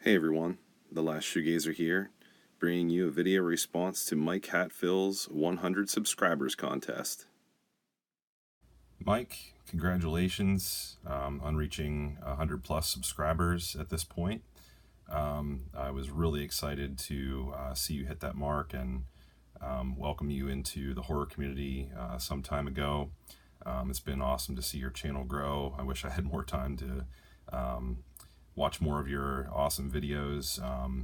Hey everyone, the last Shoegazer here, bringing you a video response to Mike Hatfill's 100 subscribers contest. Mike, congratulations on reaching 100 plus subscribers at this point. I was really excited to see you hit that mark and welcome you into the horror community some time ago. It's been awesome to see your channel grow. I wish I had more time to watch more of your awesome videos.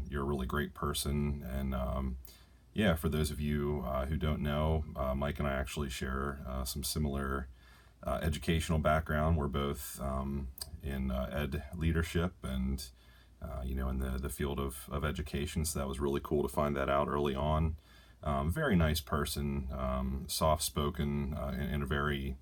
You're a really great person, and yeah, for those of you who don't know, Mike and I actually share some similar educational background. We're both in ed leadership and in the field of education, so that was really cool to find that out early on. Very nice person, soft-spoken in a very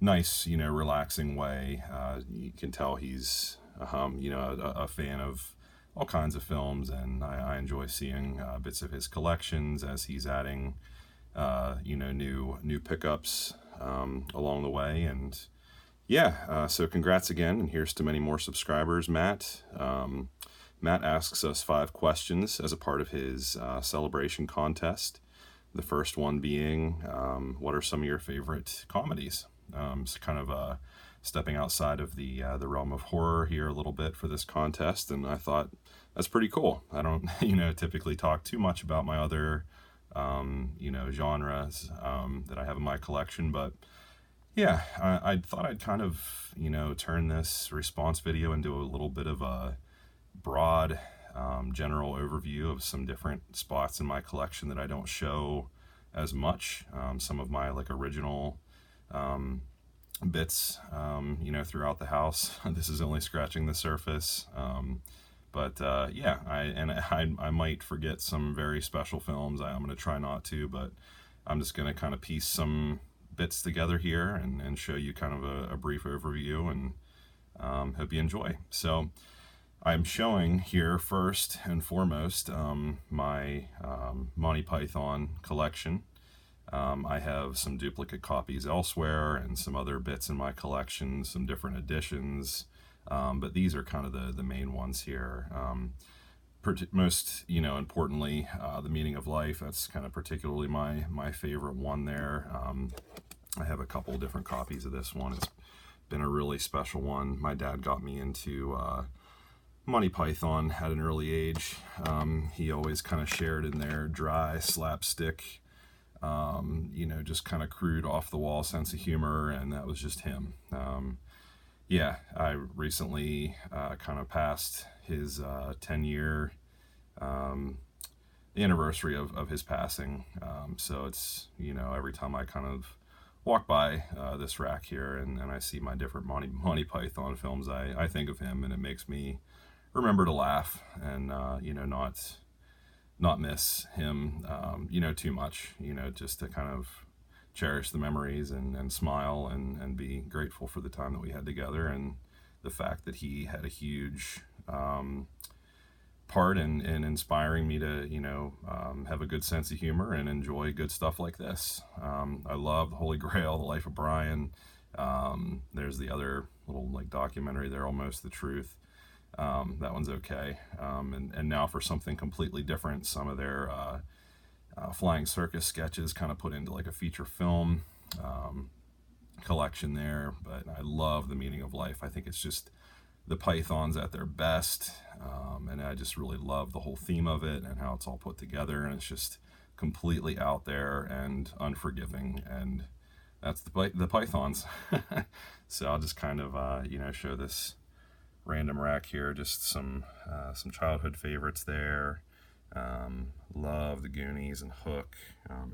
nice, relaxing way. You can tell he's a fan of all kinds of films, and I enjoy seeing bits of his collections as he's adding, new pickups along the way. And yeah, so congrats again, and here's to many more subscribers, Matt. Matt asks us 5 questions as a part of his celebration contest. The first one being, what are some of your favorite comedies? It's kind of stepping outside of the realm of horror here a little bit for this contest, and I thought that's pretty cool. I don't, typically talk too much about my other, genres that I have in my collection, but yeah, I thought I'd kind of, turn this response video into a little bit of a broad, general overview of some different spots in my collection that I don't show as much. Some of my original bits, throughout the house. This is only scratching the surface. But yeah, I might forget some very special films. I'm going to try not to, but I'm just going to kind of piece some bits together here and show you kind of a brief overview, and hope you enjoy. So I'm showing here first and foremost my Monty Python collection. I have some duplicate copies elsewhere and some other bits in my collection, some different editions, but these are kind of the main ones here. Most, importantly, The Meaning of Life, that's kind of particularly my favorite one there. I have a couple different copies of this one. It's been a really special one. My dad got me into Monty Python at an early age. He always kind of shared in their dry slapstick, just kind of crude, off the wall sense of humor, and that was just him. Yeah, I recently kind of passed his 10-year anniversary of his passing. So it's, every time I kind of walk by this rack here and I see my different Monty Python films, I think of him, and it makes me remember to laugh and, not miss him, too much, just to kind of cherish the memories and smile and be grateful for the time that we had together, and the fact that he had a huge part in inspiring me to, have a good sense of humor and enjoy good stuff like this. I love The Holy Grail, The Life of Brian. There's the other little documentary there, Almost the Truth. That one's okay. And now for something completely different, some of their flying circus sketches kind of put into a feature film collection there. But I love The Meaning of Life. I think it's just the Pythons at their best, and I just really love the whole theme of it and how it's all put together, and it's just completely out there and unforgiving, and that's the Pythons. So I'll just kind of show this random rack here, just some childhood favorites there. Love The Goonies and Hook.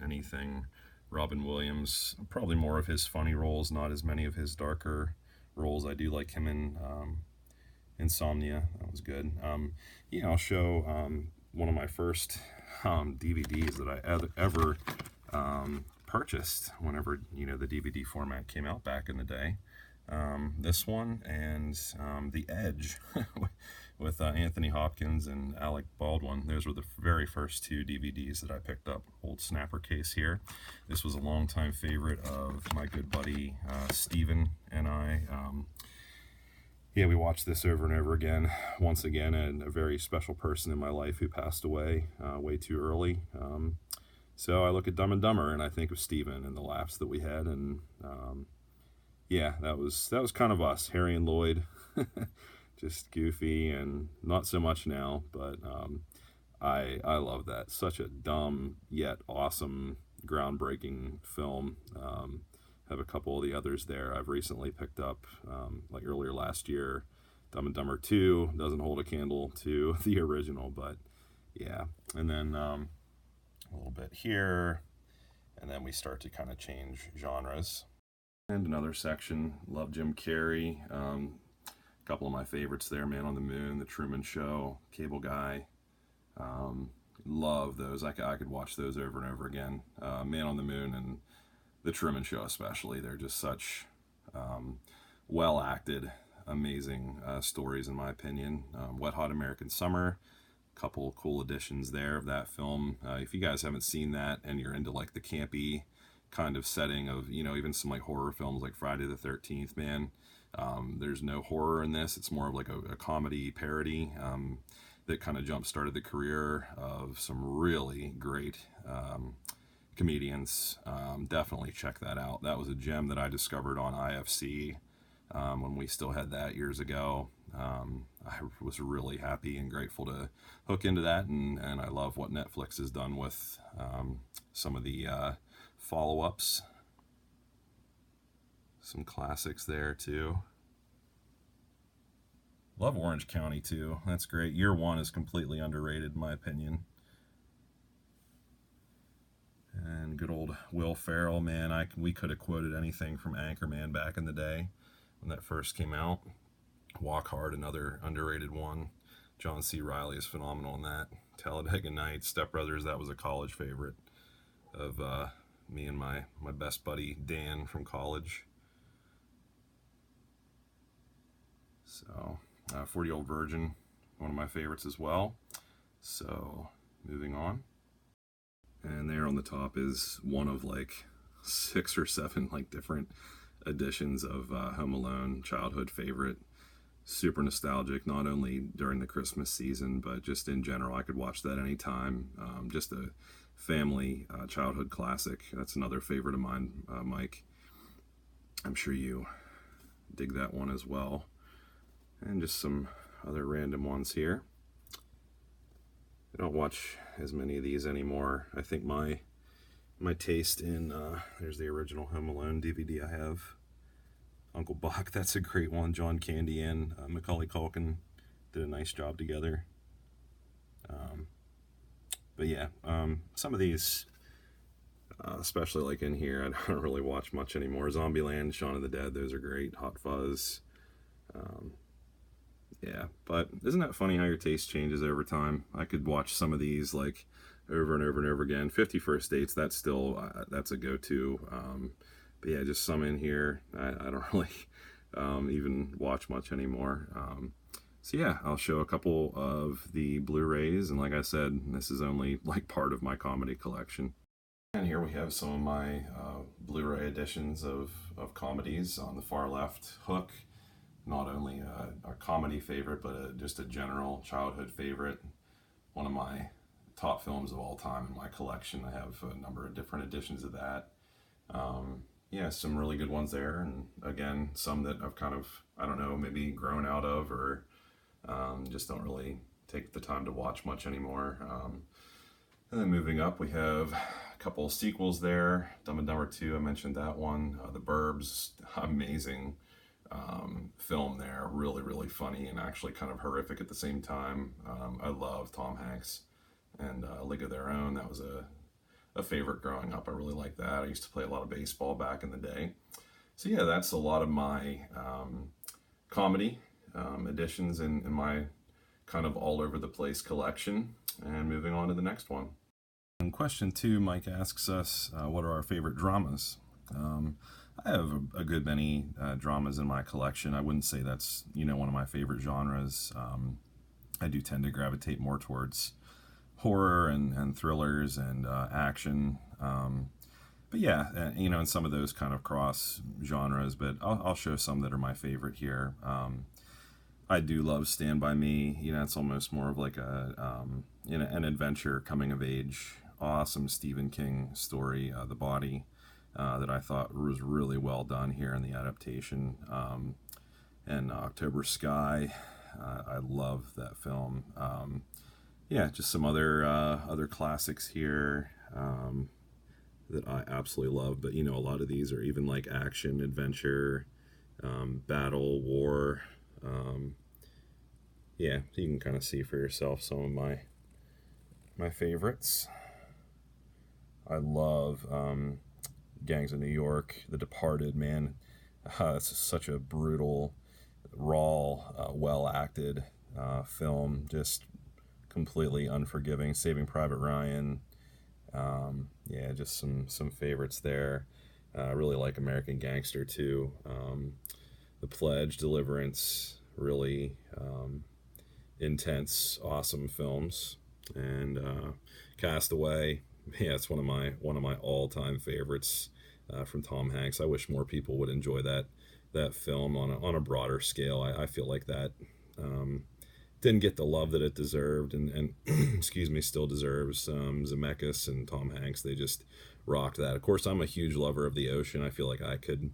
Anything Robin Williams, probably more of his funny roles, not as many of his darker roles. I do like him in Insomnia. That was good. Yeah, I'll show one of my first DVDs that I ever purchased whenever the DVD format came out back in the day. This one and The Edge with Anthony Hopkins and Alec Baldwin. Those were the very first 2 DVDs that I picked up. Old snapper case here. This was a longtime favorite of my good buddy Steven and I. Yeah, we watched this over and over again. Once again, and a very special person in my life who passed away way too early. So I look at Dumb and Dumber and I think of Steven and the laughs that we had, and yeah, that was kind of us, Harry and Lloyd, just goofy and not so much now, but I love that. Such a dumb yet awesome, groundbreaking film. Have a couple of the others there I've recently picked up, like earlier last year. Dumb and Dumber 2 doesn't hold a candle to the original, but yeah. And then a little bit here, and then we start to kind of change genres. And another section, love Jim Carrey. A couple of my favorites there, Man on the Moon, The Truman Show, Cable Guy. Love those. I could watch those over and over again. Man on the Moon and The Truman Show especially. They're just such well acted, amazing stories in my opinion. Wet Hot American Summer, couple cool additions there of that film. If you guys haven't seen that and you're into like the campy kind of setting of, you know, even some like horror films like Friday the 13th, man, there's no horror in this. It's more of like a comedy parody that kind of jump started the career of some really great comedians. Definitely check that out. That was a gem that I discovered on IFC when we still had that years ago. I was really happy and grateful to hook into that, and I love what Netflix has done with some of the follow-ups. Some classics there too. Love Orange County too. That's great. Year One is completely underrated in my opinion. And good old Will Ferrell, man. We could have quoted anything from Anchorman back in the day when that first came out. Walk Hard, another underrated one. John C. Reilly is phenomenal in that. Talladega Nights, Step Brothers, that was a college favorite of me and my best buddy Dan from college. So 40-Year-Old Virgin, one of my favorites as well. So moving on. And there on the top is one of like 6 or 7 like different editions of Home Alone, childhood favorite. Super nostalgic, not only during the Christmas season, but just in general. I could watch that anytime. Just a family childhood classic. That's another favorite of mine, Mike. I'm sure you dig that one as well. And just some other random ones here. I don't watch as many of these anymore. I think my taste in there's the original Home Alone DVD I have. Uncle Buck, that's a great one. John Candy and Macaulay Culkin did a nice job together. But yeah, some of these, especially like in here, I don't really watch much anymore. Zombieland, Shaun of the Dead, those are great. Hot Fuzz. Yeah, but isn't that funny how your taste changes over time? I could watch some of these like over and over and over again. 50 First Dates, that's still, that's a go-to. But yeah, just some in here. I don't really even watch much anymore. So yeah, I'll show a couple of the Blu-rays, and like I said, this is only like part of my comedy collection. And here we have some of my Blu-ray editions of comedies. On the far left, Hook, not only a comedy favorite, but just a general childhood favorite. One of my top films of all time in my collection. I have a number of different editions of that. Yeah, some really good ones there, and again, some that I've kind of, I don't know, maybe grown out of, or just don't really take the time to watch much anymore. And then moving up, we have a couple of sequels there. Dumb and Dumber 2, I mentioned that one. The Burbs, amazing film there. Really, really funny and actually kind of horrific at the same time. I love Tom Hanks and A League of Their Own. That was a favorite growing up. I really like that. I used to play a lot of baseball back in the day. So yeah, that's a lot of my comedy editions in my kind of all over the place collection. And moving on to the next one. And question 2, Mike asks us, what are our favorite dramas? I have a good many dramas in my collection. I wouldn't say that's, one of my favorite genres. I do tend to gravitate more towards horror and thrillers and action. But yeah, and some of those kind of cross genres, but I'll show some that are my favorite here. I do love Stand By Me. You know, it's almost more of like an adventure coming of age, awesome Stephen King story, The Body, that I thought was really well done here in the adaptation. And October Sky, I love that film. Yeah, just some other classics here. That I absolutely love. But you know, a lot of these are even like action, adventure, battle, war. Um, yeah, you can kind of see for yourself some of my favorites. I love Gangs of New York, The Departed. Man, it's such a brutal, raw, well acted film. Just completely unforgiving. Saving Private Ryan. Yeah, just some favorites there. I really like American Gangster too. The Pledge, Deliverance, really intense, awesome films. And Castaway, yeah, it's one of my all-time favorites from Tom Hanks. I wish more people would enjoy that film on a broader scale. I feel like that didn't get the love that it deserved, and excuse me, still deserves. Zemeckis and Tom Hanks, they just rocked that. Of course, I'm a huge lover of the ocean. I feel like I could,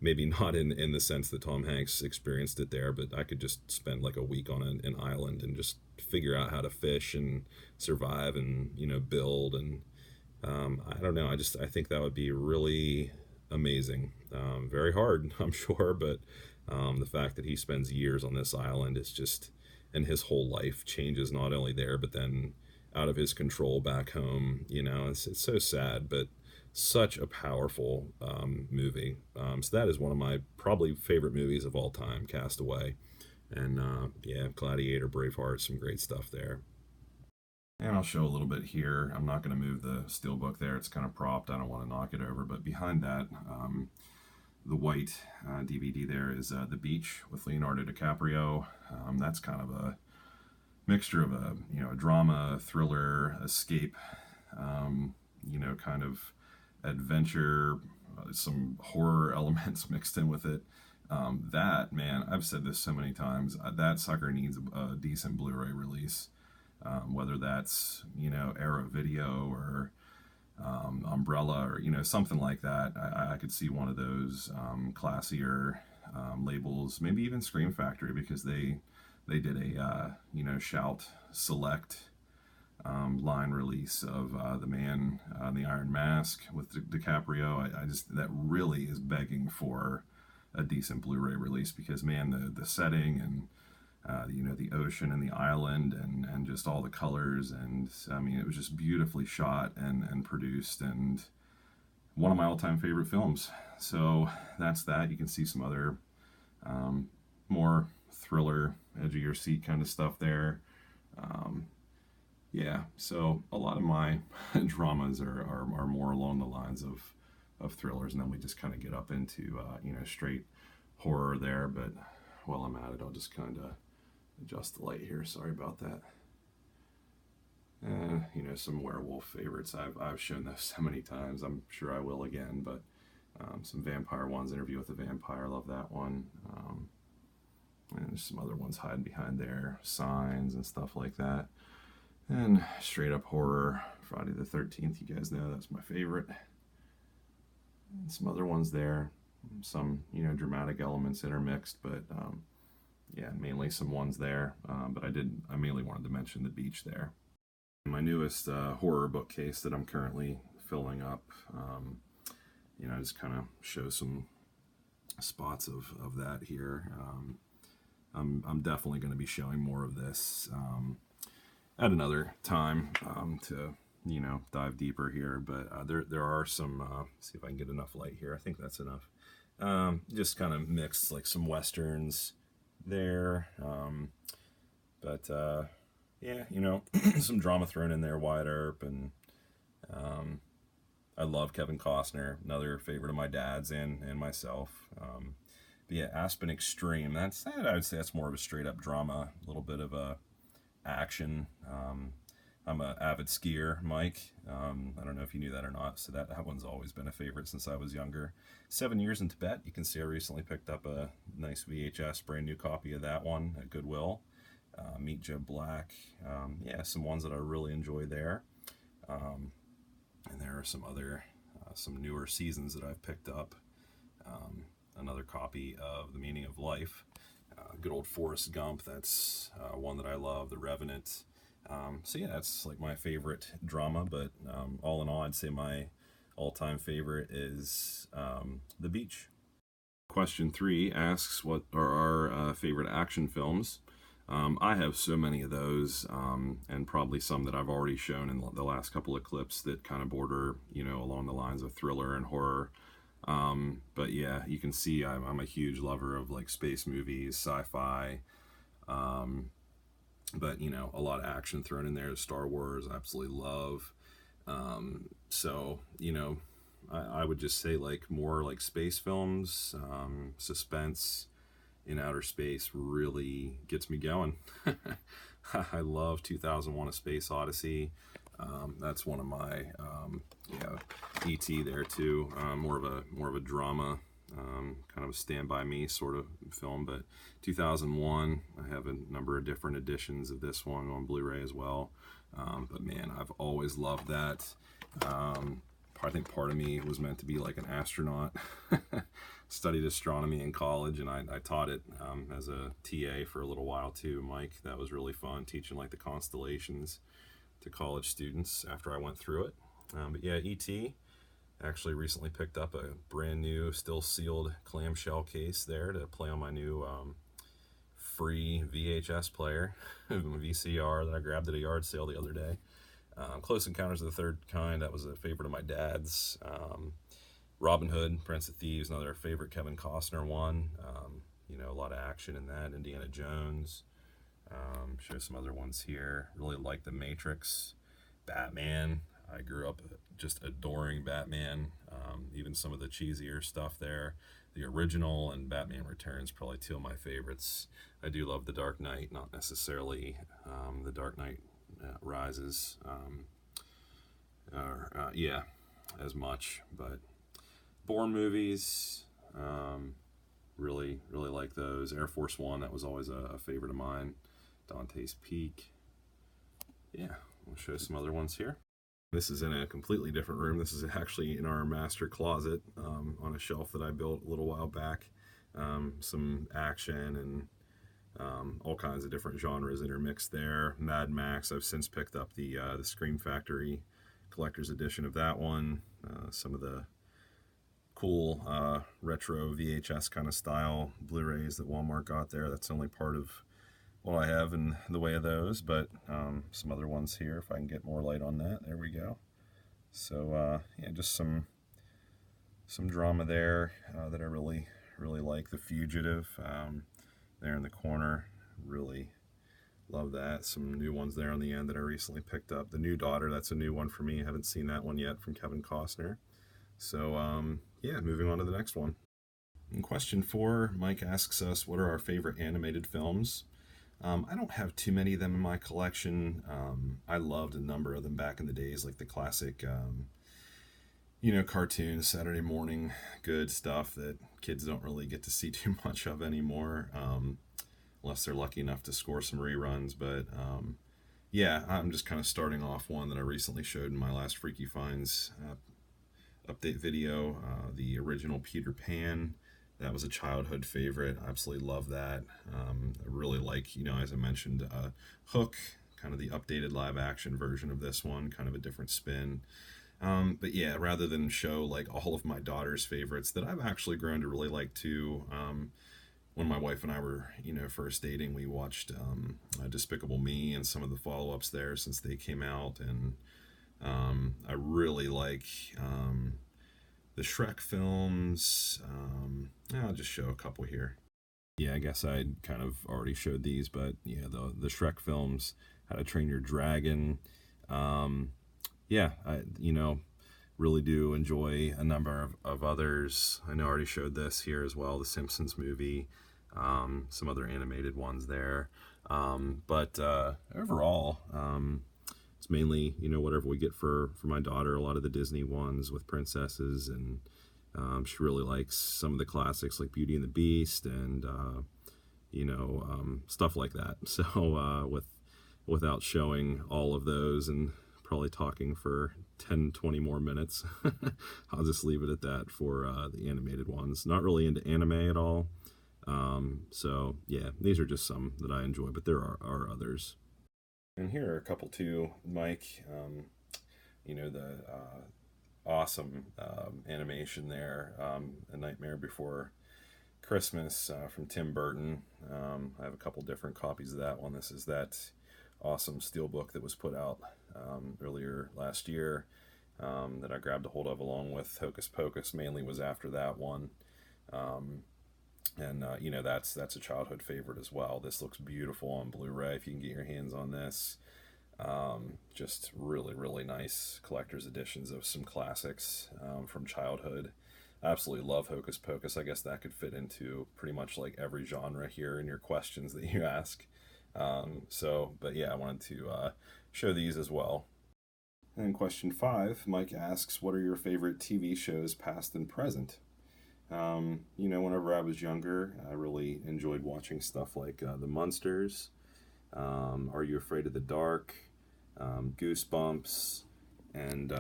maybe not in the sense that Tom Hanks experienced it there, but I could just spend like a week on an island and just figure out how to fish and survive and build. And I don't know. I think that would be really amazing. Very hard, I'm sure, but the fact that he spends years on this island is just, and his whole life changes not only there, but then out of his control back home. It's so sad, but such a powerful movie. So that is one of my probably favorite movies of all time, Castaway. And yeah, Gladiator, Braveheart, some great stuff there. And I'll show a little bit here. I'm not going to move the steelbook there. It's kind of propped. I don't want to knock it over. But behind that, the white DVD there is The Beach with Leonardo DiCaprio. That's kind of a mixture of a drama, thriller, escape, kind of adventure, some horror elements mixed in with it. That, man, I've said this so many times, that sucker needs a decent Blu-ray release. Whether that's Era Video or Umbrella or something like that. I could see one of those classier labels, maybe even Scream Factory, because they did a Shout Select line release of The Man in the Iron Mask with DiCaprio. I just, that really is begging for a decent Blu-ray release, because man, the setting and the ocean and the island and just all the colors, and I mean, it was just beautifully shot and produced, and one of my all-time favorite films. So that's that. You can see some other more thriller, edge of your seat kind of stuff there. Yeah, so a lot of my dramas are more along the lines of thrillers, and then we just kind of get up into straight horror there. But while I'm at it, I'll just kind of adjust the light here. Sorry about that. Some werewolf favorites. I've shown those so many times. I'm sure I will again. But some vampire ones. Interview with a Vampire. Love that one. And there's some other ones hiding behind there. Signs and stuff like that. And straight up horror. Friday the 13th. You guys know that's my favorite. And some other ones there. Some dramatic elements intermixed, but yeah, mainly some ones there. But I mainly wanted to mention The Beach there. My newest horror bookcase that I'm currently filling up, I just kind of show some spots of that here. I'm definitely going to be showing more of this at another time to dive deeper here. But there are some. See if I can get enough light here. I think that's enough. Just kind of mixed like some westerns there, but yeah, some drama thrown in there. Wyatt Earp, and I love Kevin Costner, another favorite of my dad's and myself. But yeah, Aspen Extreme, I would say that's more of a straight up drama, a little bit of a action. I'm an avid skier, Mike. I don't know if you knew that or not. So that one's always been a favorite since I was younger. 7 Years in Tibet. You can see I recently picked up a nice VHS, brand new copy of that one at Goodwill. Meet Joe Black. Yeah, some ones that I really enjoy there. And there are some other, some newer seasons that I've picked up. Another copy of The Meaning of Life. Good old Forrest Gump. That's one that I love. The Revenant. So yeah, that's like my favorite drama. But all in all, I'd say my all-time favorite is The Beach. Question 3 asks, what are our favorite action films? I have so many of those, and probably some that I've already shown in the last couple of clips that kind of border, along the lines of thriller and horror. But yeah, you can see I'm a huge lover of like space movies, sci-fi, but a lot of action thrown in there. Star Wars, I absolutely love. So I would just say like more like space films, suspense in outer space really gets me going. I love 2001: A Space Odyssey. That's one of my yeah, E.T. there too. More of a drama, kind of a Stand By Me sort of film. But 2001, I have a number of different editions of this one on Blu-ray as well. But man, I've always loved that. I think part of me was meant to be like an astronaut. Studied astronomy in college, and I taught it as a TA for a little while too, Mike. That was really fun, teaching like the constellations to college students after I went through it. But yeah, E.T. actually recently picked up a brand new, still sealed clamshell case there to play on my new free VHS player, VCR, that I grabbed at a yard sale the other day. Close Encounters of the Third Kind, that was a favorite of my dad's. Robin Hood, Prince of Thieves, another favorite Kevin Costner one. A lot of action in that. Indiana Jones. Show some other ones here. Really like The Matrix. Batman. I grew up just adoring Batman. Even some of the cheesier stuff there. The original and Batman Returns, probably two of my favorites. I do love The Dark Knight, not necessarily The Dark Knight Rises. Yeah, as much, but Bourne movies, really like those. Air Force One, that was always a favorite of mine. Dante's Peak. Yeah, we'll show some other ones here. This is in a completely different room. This is actually in our master closet, on a shelf that I built a little while back. Some action and all kinds of different genres intermixed there. Mad Max, I've since picked up the Scream Factory collector's edition of that one. Some of the cool retro VHS kind of style Blu-rays that Walmart got there. That's only part of what I have in the way of those, but some other ones here, if I can get more light on that. There we go. So yeah, just some drama there that I really like. The Fugitive, there in the corner, really love that. Some new ones there on the end that I recently picked up. The New Daughter, that's a new one for me. I haven't seen that one yet, from Kevin Costner. So yeah, moving on to the next one. In question 4, Mike asks us, what are our favorite animated films? I don't have too many of them in my collection. I loved a number of them back in the days, like the classic, cartoons, Saturday morning, good stuff that kids don't really get to see too much of anymore, unless they're lucky enough to score some reruns. But yeah, I'm just kind of starting off one that I recently showed in my last Freaky Finds update video, the original Peter Pan. That was a childhood favorite. I absolutely love that. I really like, as I mentioned, Hook, kind of the updated live action version of this one, kind of a different spin. But yeah, rather than show like all of my daughter's favorites that I've actually grown to really like too, when my wife and I were, first dating, we watched Despicable Me and some of the follow-ups there since they came out. And I really like the Shrek films. I'll just show a couple here. Yeah, I guess I kind of already showed these, but yeah, the Shrek films, How to Train Your Dragon. Yeah, I really do enjoy a number of others. I know I already showed this here as well, the Simpsons movie, some other animated ones there. But overall, it's mainly, whatever we get for my daughter, a lot of the Disney ones with princesses, and she really likes some of the classics like Beauty and the Beast and stuff like that. So without showing all of those and probably talking for 10, 20 more minutes, I'll just leave it at that for the animated ones. Not really into anime at all. So yeah, these are just some that I enjoy, but there are others. And here are a couple too, Mike. The awesome animation there, A Nightmare Before Christmas from Tim Burton. I have a couple different copies of that one. This is that awesome steelbook that was put out earlier last year that I grabbed a hold of along with Hocus Pocus. Mainly was after that one. That's a childhood favorite as well. This looks beautiful on Blu-ray if you can get your hands on this. Just really, really nice collector's editions of some classics from childhood. I absolutely love Hocus Pocus. I guess that could fit into pretty much like every genre here in your questions that you ask. But yeah, I wanted to show these as well. And question 5, Mike asks, what are your favorite TV shows, past and present? Whenever I was younger, I really enjoyed watching stuff like The Munsters, Are You Afraid of the Dark, Goosebumps, and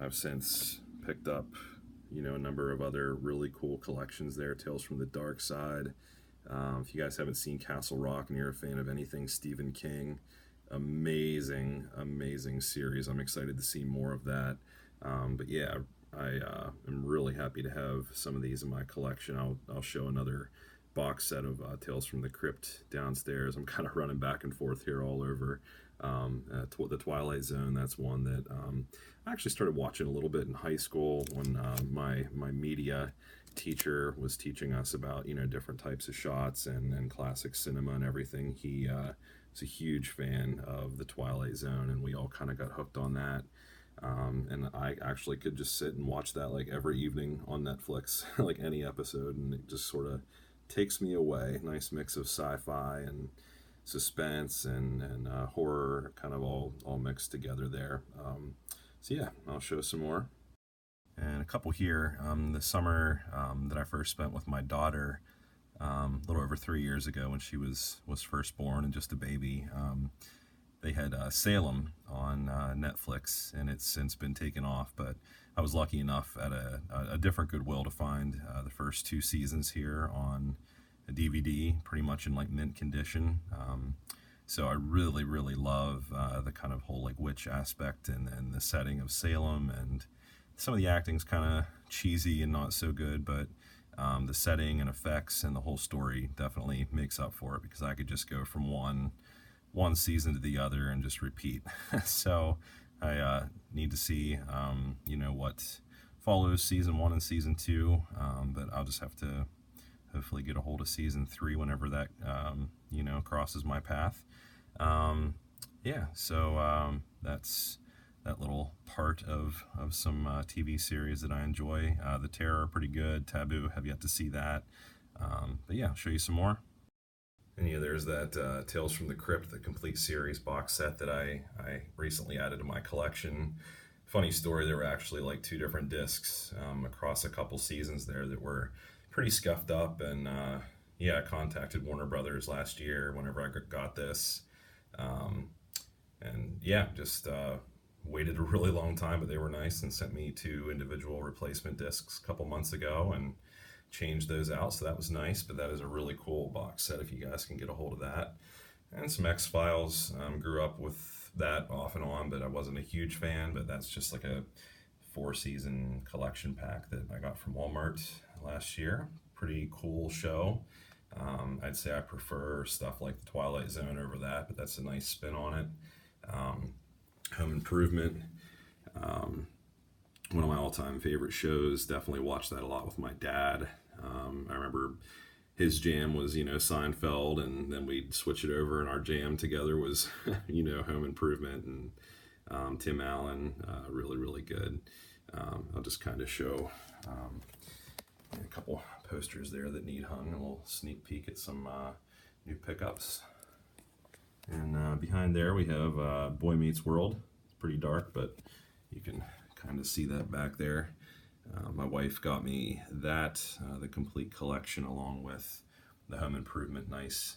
I've since picked up, a number of other really cool collections there, Tales from the Dark Side. If you guys haven't seen Castle Rock and you're a fan of anything Stephen King, amazing, amazing series. I'm excited to see more of that. But yeah, I am really happy to have some of these in my collection. I'll show another box set of Tales from the Crypt downstairs. I'm kind of running back and forth here all over. The Twilight Zone, that's one that I actually started watching a little bit in high school when my media teacher was teaching us about different types of shots and classic cinema and everything. He was a huge fan of the Twilight Zone, and we all kind of got hooked on that. And I actually could just sit and watch that like every evening on Netflix, like any episode, and it just sort of takes me away. Nice mix of sci-fi and suspense and horror, kind of all mixed together there. So yeah, I'll show some more. And a couple here. The summer that I first spent with my daughter, a little over 3 years ago when she was first born and just a baby. They had Salem on Netflix, and it's since been taken off, but I was lucky enough at a different Goodwill to find the first 2 seasons here on a DVD, pretty much in like mint condition. So I really, really love the kind of whole like witch aspect and the setting of Salem, and some of the acting's kind of cheesy and not so good, but the setting and effects and the whole story definitely makes up for it, because I could just go from one season to the other and just repeat. So I need to see what follows season 1 and season 2, but I'll just have to hopefully get a hold of season 3 whenever that crosses my path. That's that little part of some TV series that I enjoy. The Terror, pretty good. Taboo, have yet to see that. But yeah, I'll show you some more. And there's that Tales from the Crypt, the complete series box set that I recently added to my collection. Funny story, there were actually like 2 different discs across a couple seasons there that were pretty scuffed up, and I contacted Warner Brothers last year whenever I got this. Just waited a really long time, but they were nice and sent me 2 individual replacement discs a couple months ago and changed those out, so that was nice. But that is a really cool box set if you guys can get a hold of that. And some X-Files. Grew up with that off and on, but I wasn't a huge fan. But that's just like a 4-season collection pack that I got from Walmart last year. Pretty cool show. I'd say I prefer stuff like the Twilight Zone over that, but that's a nice spin on it. Home Improvement, one of my all-time favorite shows. Definitely watched that a lot with my dad. I remember his jam was Seinfeld, and then we'd switch it over, and our jam together was Home Improvement and Tim Allen. Really, really good. I'll just kind of show a couple posters there that need hung, a little sneak peek at some new pickups. And behind there we have Boy Meets World. It's pretty dark, but you can kind of see that back there. My wife got me that, the complete collection, along with the Home Improvement nice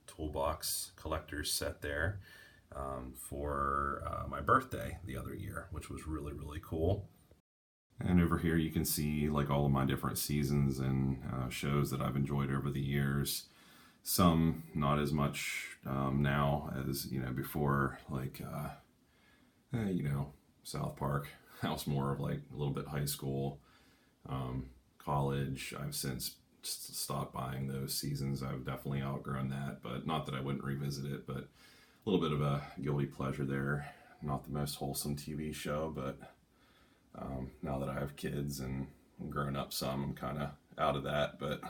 toolbox collector's set there, for my birthday the other year, which was really, really cool. And over here you can see like all of my different seasons and shows that I've enjoyed over the years. Some not as much now as before, like South Park. That was more of like a little bit high school, college. I've since stopped buying those seasons. I've definitely outgrown that, but not that I wouldn't revisit it, but a little bit of a guilty pleasure there. Not the most wholesome TV show, but now that I have kids and grown up some, I'm kind of out of that. But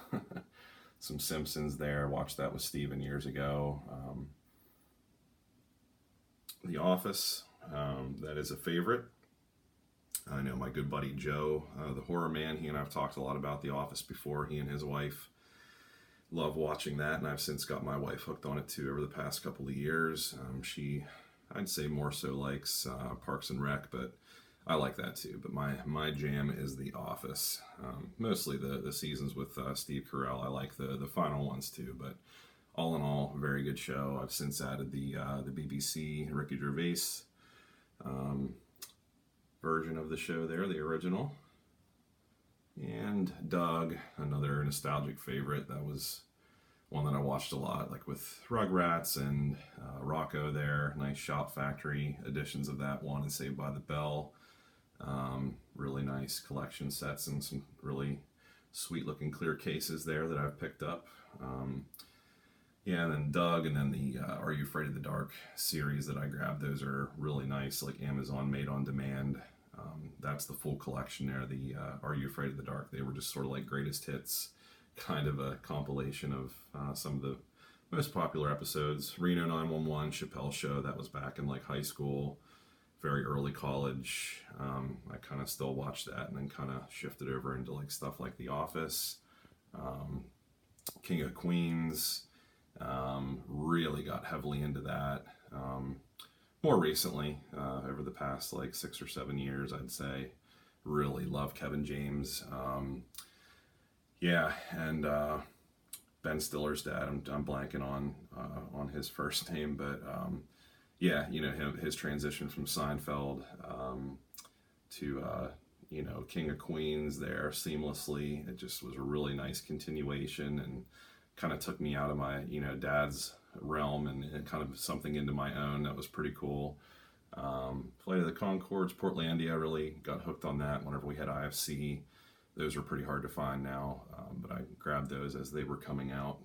some Simpsons there. Watched that with Steven years ago. The Office, that is a favorite. I know my good buddy Joe, the horror man, he and I have talked a lot about The Office before. He and his wife love watching that, and I've since got my wife hooked on it too over the past couple of years. She, I'd say, more so likes Parks and Rec, but I like that too. But my jam is The Office. Mostly the seasons with Steve Carell. I like the final ones too, but all in all, very good show. I've since added the BBC Ricky Gervais version of the show there, the original. And Doug, another nostalgic favorite. That was one that I watched a lot, like with Rugrats and Rocco there. Nice Shop Factory editions of that one, and Saved by the Bell. Really nice collection sets and some really sweet looking clear cases there that I've picked up. Yeah, and then Doug, and then the Are You Afraid of the Dark series that I grabbed. Those are really nice, like Amazon made on demand. That's the full collection there, the Are You Afraid of the Dark. They were just sort of like greatest hits, kind of a compilation of some of the most popular episodes. Reno 911, Chappelle Show, that was back in like high school, very early college. I kind of still watched that, and then kind of shifted over into like stuff like The Office, King of Queens. Really got heavily into that. More recently, over the past like 6 or 7 years, I'd say, really love Kevin James. Yeah, and Ben Stiller's dad. I'm blanking on his first name, but yeah, his transition from Seinfeld to King of Queens there seamlessly. It just was a really nice continuation, and kind of took me out of my dad's realm and kind of something into my own. That was pretty cool. Flight of the Conchords, Portlandia, really got hooked on that whenever we had IFC. Those are pretty hard to find now, but I grabbed those as they were coming out.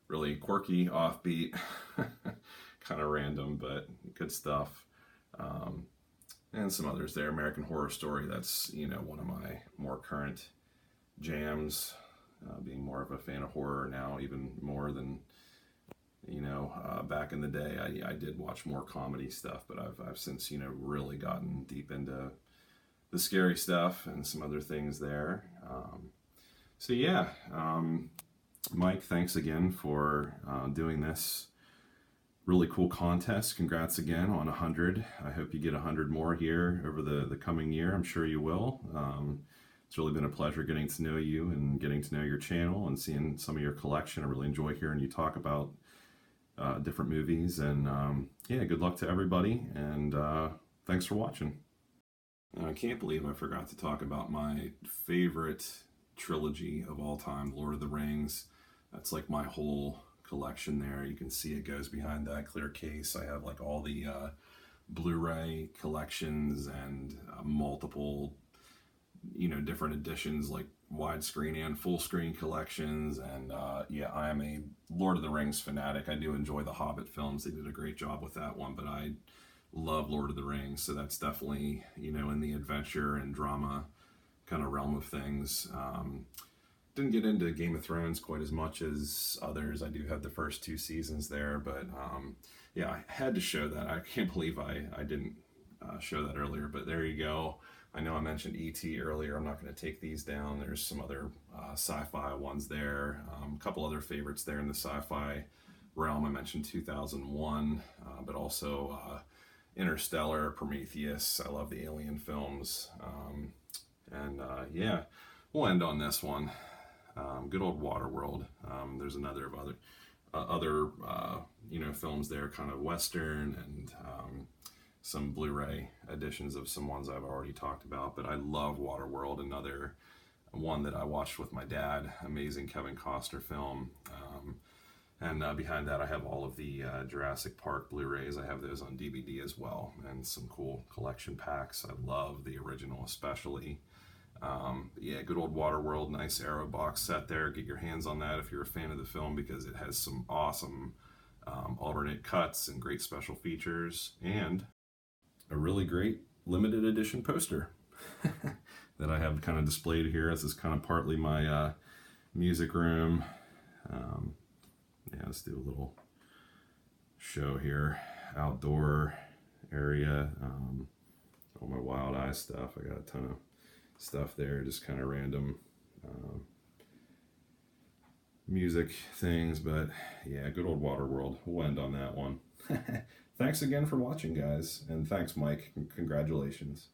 Really quirky, offbeat, kind of random, but good stuff. And some others there. American Horror Story, that's one of my more current jams. Being more of a fan of horror now, even more than back in the day. I did watch more comedy stuff, but I've since really gotten deep into the scary stuff and some other things there. So yeah, Mike, thanks again for doing this really cool contest. Congrats again on 100. I hope you get 100 more here over the coming year. I'm sure you will. It's really been a pleasure getting to know you and getting to know your channel and seeing some of your collection. I really enjoy hearing you talk about different movies. And yeah, good luck to everybody. And thanks for watching. I can't believe I forgot to talk about my favorite trilogy of all time, Lord of the Rings. That's like my whole collection there. You can see it goes behind that clear case. I have like all the Blu-ray collections and multiple different editions, like widescreen and full screen collections. And yeah, I am a Lord of the Rings fanatic. I do enjoy the Hobbit films. They did a great job with that one, but I love Lord of the Rings. So that's definitely, in the adventure and drama kind of realm of things. Didn't get into Game of Thrones quite as much as others. I do have the first 2 seasons there, but yeah, I had to show that. I can't believe I didn't show that earlier, but there you go. I know I mentioned E.T. earlier. I'm not going to take these down. There's some other sci-fi ones there. A couple other favorites there in the sci-fi realm. I mentioned 2001, but also Interstellar, Prometheus. I love the alien films. And yeah, we'll end on this one. Good old Waterworld. There's another of other films there, kind of Western, and some Blu-ray editions of some ones I've already talked about. But I love Waterworld, another one that I watched with my dad. Amazing Kevin Costner film. And behind that, I have all of the Jurassic Park Blu-rays. I have those on DVD as well, and some cool collection packs. I love the original especially. Yeah, good old Waterworld, nice Arrow box set there. Get your hands on that if you're a fan of the film, because it has some awesome alternate cuts and great special features, and a really great limited edition poster that I have kind of displayed here. This is kind of partly my music room. Yeah, let's do a little show here. Outdoor area. All my Wild Eye stuff. I got a ton of stuff there, just kind of random music things, but yeah, good old Waterworld. We'll end on that one. Thanks again for watching, guys, and thanks, Mike. Congratulations.